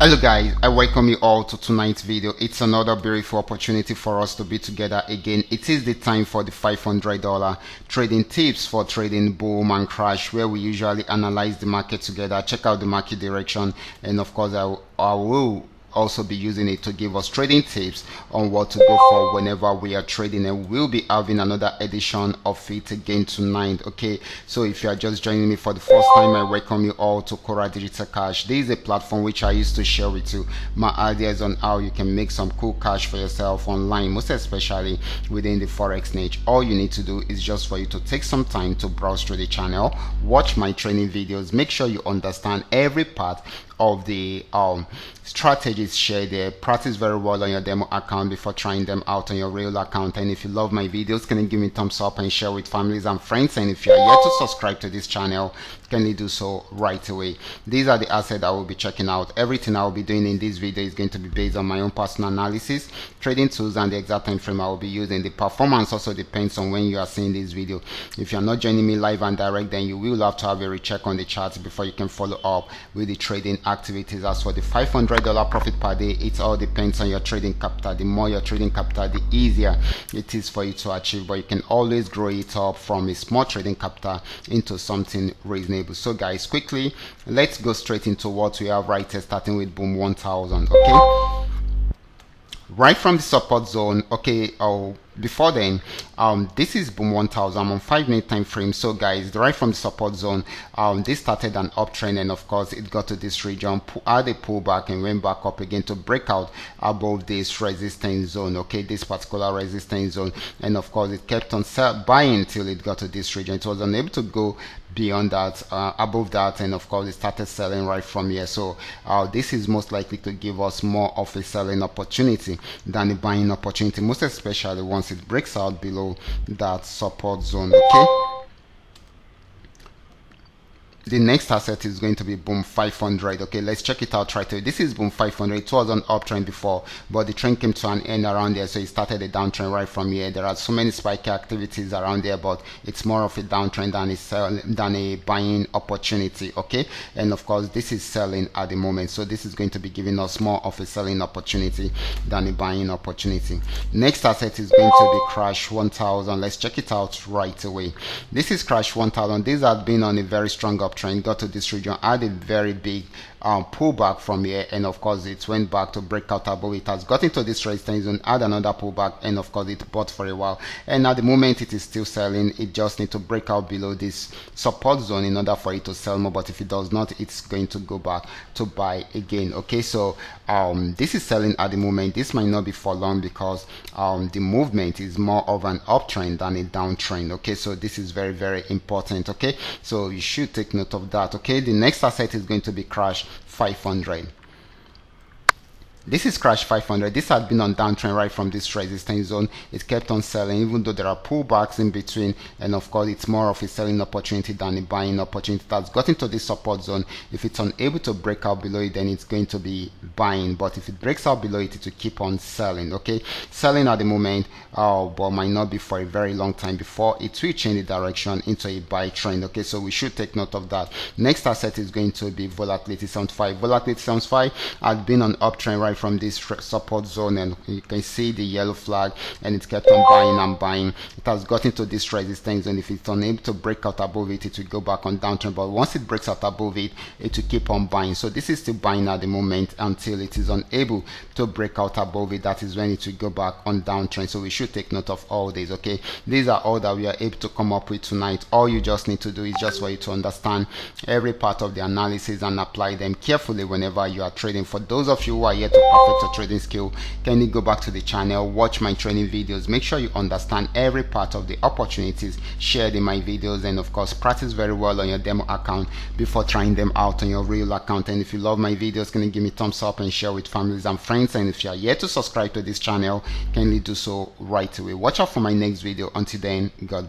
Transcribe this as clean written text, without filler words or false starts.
Hello guys, I welcome you all to tonight's video. It's another beautiful opportunity for us to be together again. It is the time for the $500 trading tips for trading boom and crash, where we usually analyze the market together, check out the market direction, and of course I will also be using it to give us trading tips on what to go for whenever we are trading, and we'll be having another edition of it again tonight. Okay, so if you are just joining me for the first time, I welcome you all to Qora Digital Cash. This is a platform which I used to share with you my ideas on how you can make some cool cash for yourself online, most especially within the forex niche. All you need to do is just for you to take some time to browse through the channel, watch my training videos, make sure you understand every part of the strategies shared there, practice very well on your demo account before trying them out on your real account. And if you love my videos, can you give me a thumbs up and share with families and friends? And if you are yet to subscribe to this channel, can you do so right away? These are the assets I will be checking out. Everything I will be doing in this video is going to be based on my own personal analysis, trading tools, and the exact time frame I will be using. The performance also depends on when you are seeing this video. If you are not joining me live and direct, then you will have to have a recheck on the charts before you can follow up with the trading activities. As for the $500 profit per day, it all depends on your trading capital. The more your trading capital, the easier it is for you to achieve, but you can always grow it up from a small trading capital into something reasonable. So guys, quickly let's go straight into what we have right here, starting with boom 1000. Okay, right from the support zone. Okay, before then, this is boom 1000. I'm on 5-minute time frame. So guys, right from the support zone, this started an uptrend, and of course it got to this region, had a pullback, and went back up again to break out above this resistance zone. Okay, this particular resistance zone, and of course it kept on buying until it got to this region. It was unable to go beyond that, above that, and of course it started selling right from here. So this is most likely to give us more of a selling opportunity than a buying opportunity, most especially once it breaks out below that support zone. Okay, the next asset is going to be boom 500. Okay, let's check it out right away. This is boom 500. It was an uptrend before, but the trend came to an end around there, so it started a downtrend right from here. There are so many spiky activities around there, but it's more of a downtrend than a buying opportunity. Okay, and of course this is selling at the moment, so this is going to be giving us more of a selling opportunity than a buying opportunity. Next asset is going to be crash 1000. Let's check it out right away. This is crash 1000. This has been on a very strong uptrend, got to this region, had a very big pullback from here, and of course it went back to break out above. It has got into this resistance zone, had another pullback, and of course it bought for a while, and at the moment it is still selling. It just need to break out below this support zone in order for it to sell more, but if it does not, it's going to go back to buy again. Okay, so this is selling at the moment. This might not be for long because the movement is more of an uptrend than a downtrend. Okay, so this is very, very important. Okay, so you should take note of that. Okay, the next asset is going to be crash 500. This is crash 500. This had been on downtrend right from this resistance zone. It kept on selling, even though there are pullbacks in between, and of course it's more of a selling opportunity than a buying opportunity. That's got into this support zone. If it's unable to break out below it, then it's going to be buying, but if it breaks out below it, it will keep on selling. Okay, selling at the moment, but might not be for a very long time before it will change the direction into a buy trend. Okay, so we should take note of that. Next asset is going to be volatility 75. Volatility 75 has been on uptrend right from this support zone, and you can see the yellow flag, and it kept on buying and buying. It has got into this resistance, and if it's unable to break out above it, it will go back on downtrend, but once it breaks out above it, it will keep on buying. So this is still buying at the moment until it is unable to break out above it. That is when it will go back on downtrend. So we should take note of all these. Okay, these are all that we are able to come up with tonight. All you just need to do is just for you to understand every part of the analysis and apply them carefully whenever you are trading. For those of you who are yet to perfect your trading skill, can you go back to the channel, watch my training videos, make sure you understand every part of the opportunities shared in my videos, and of course practice very well on your demo account before trying them out on your real account. And if you love my videos, can you give me thumbs up and share with families and friends? And if you are yet to subscribe to this channel, can you do so right away? Watch out for my next video. Until then, God